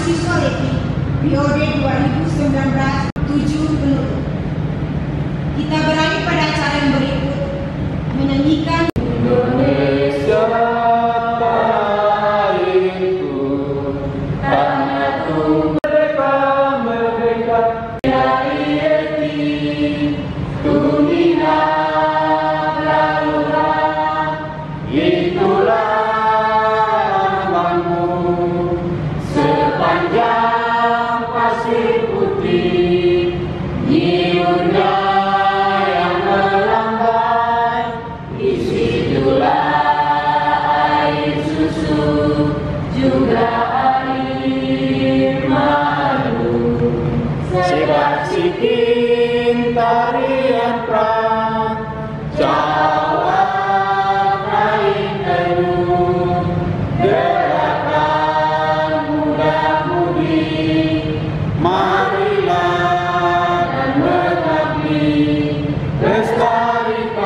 mahasiswa LETI periode 2019-7 penutup. Kita beralih pada acara yang berikut, menyanyikan Indonesia tanahku, tanahku merdeka, merdeka. Dari LETI, Tunina Lalulah, itulah lambangmu sepanjang pasir putih, nyiurnya yang melambai, disitulah air susu juga air madu. Sebat sikin tarian perang, Jawa kain tenun, gerakan muda-mudi, marilah dan mengabdi, lestarikan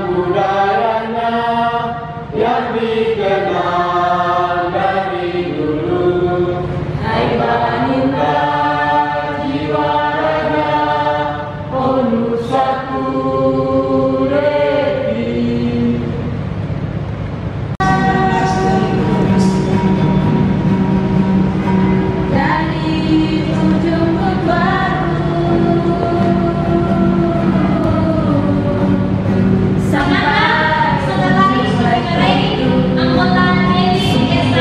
budayanya yang dikenal dari dulu. Hai wanita jiwa raga, oh nusaku LETI. Dari ujung ke baru sampai selesai anggota LETI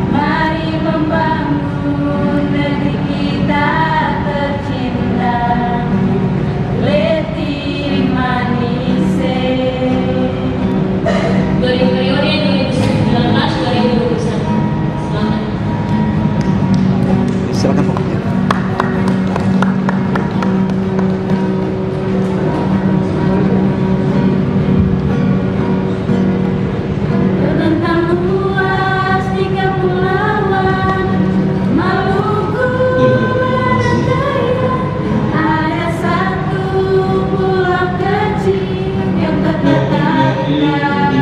mari membangun negeri kita tercinta, LETI Manise. Dari periode 2019-2021. Selamat. Silakan Bu. Terbentang luas 3 pulauan, Maluku dan Jaya. Ada satu pulau kecil yang terletak di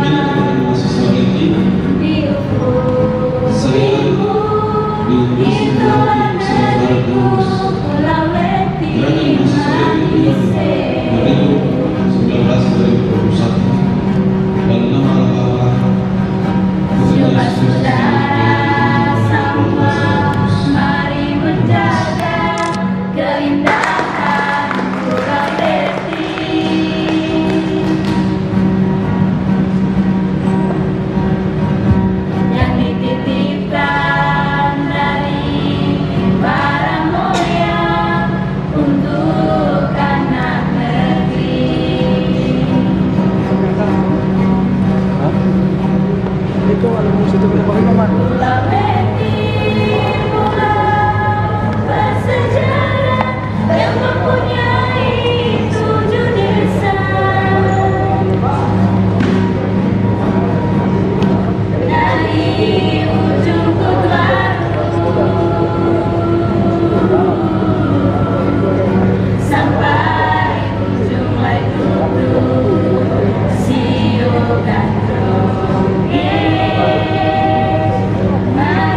ufuk timur. Itulah negeriku, Pulau LETI Manise. Saudara semua, mari menjaga keindahan Pulau LETI. Yang dititipkan dari para moyang untuk anak negeri. Itu ada musik itu berapa lama? Pulau LETI, pulau bersejarah yang mempunyai 7 desa. Dari ujung ke sampai ujung Waitutu, Sio Gandro. Mari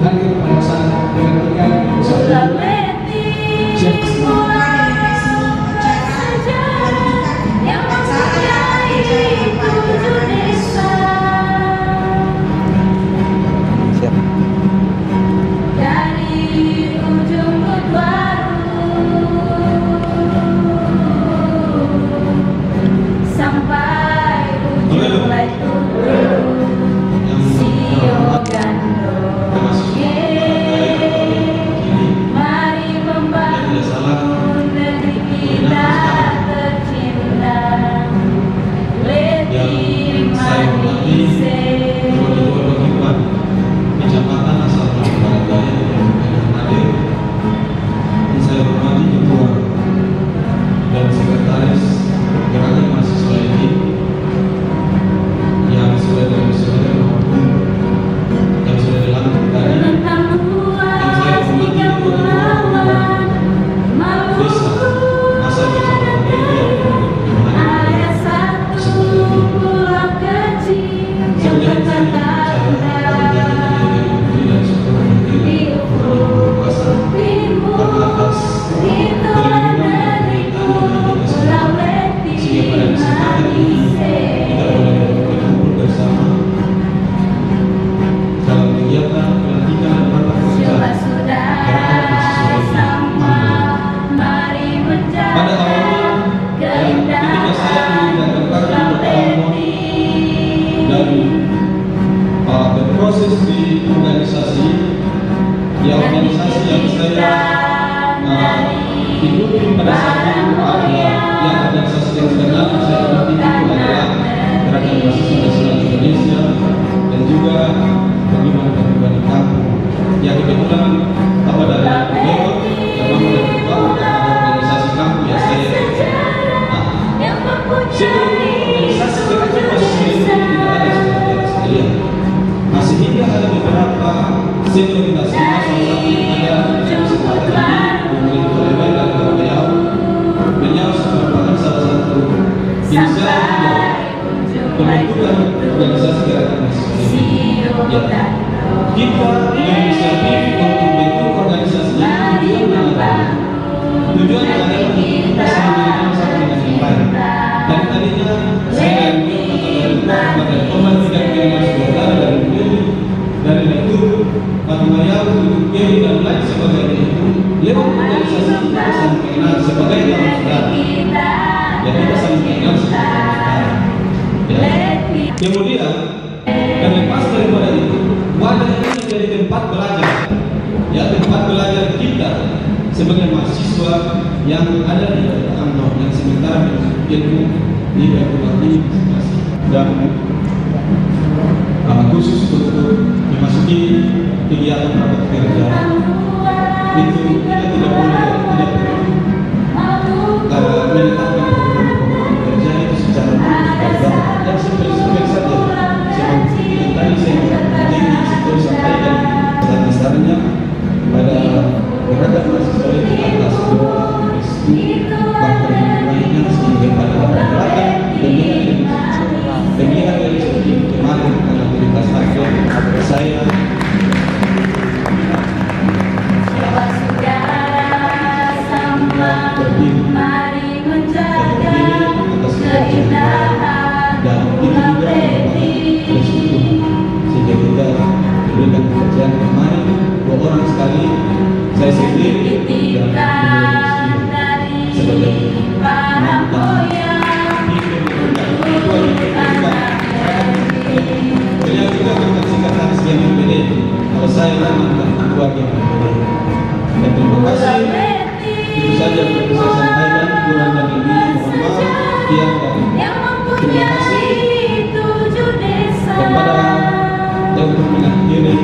Hadir pada saat kemerdekaan senioritas kita salah satu ada kesempatan ini oleh dan beliau merupakan salah satu inisiator pembentukan organisasi gerakan mahasiswa ini. Ya, kita berinisiatif untuk membentuk organisasi ini tujuannya adalah kita saling mengenal satu dengan yang lain. Dan tadinya saya dan beliau pada teman tidak mengenal saudara dari beliau dari itu Pak Mayau untuk Geri dan lain sebagainya itu lewat organisasi kita saling mengenal sebagai orang saudara. Jadi kita saling mengenal sebagai orang saudara. Ya. Kemudian terlepas daripada itu, wadah ini menjadi tempat belajar. Ya, tempat belajar kita sebagai mahasiswa yang ada di Angkor yang sementara menuntut ilmu di Fakultas Administrasi dan khusus untuk memasuki kegiatan rapat kerja itu kita tidak boleh menetapkan program kerja itu secara mulus dan simpel saja seperti yang tadi saya sampaikan dan besarnya pada gerakan mahasiswa itu atas doa restu bahkan lainnya sehingga pada gerakan demi hari seperti kemarin karena aktivitas akhir saya berdiri atas keindahan dan itu juga merupakan restu sehingga kita berikan pekerjaan kemarin 2 orang sekali saya sendiri dan sebagai mantan beliau juga mantan sekretaris GMPD kalau saya mantan ketua GMPD dan terima kasih itu saja yang bisa saya sampaikan kurang dan lebih mohon maaf dan terima kasih kepada yang mengakhiri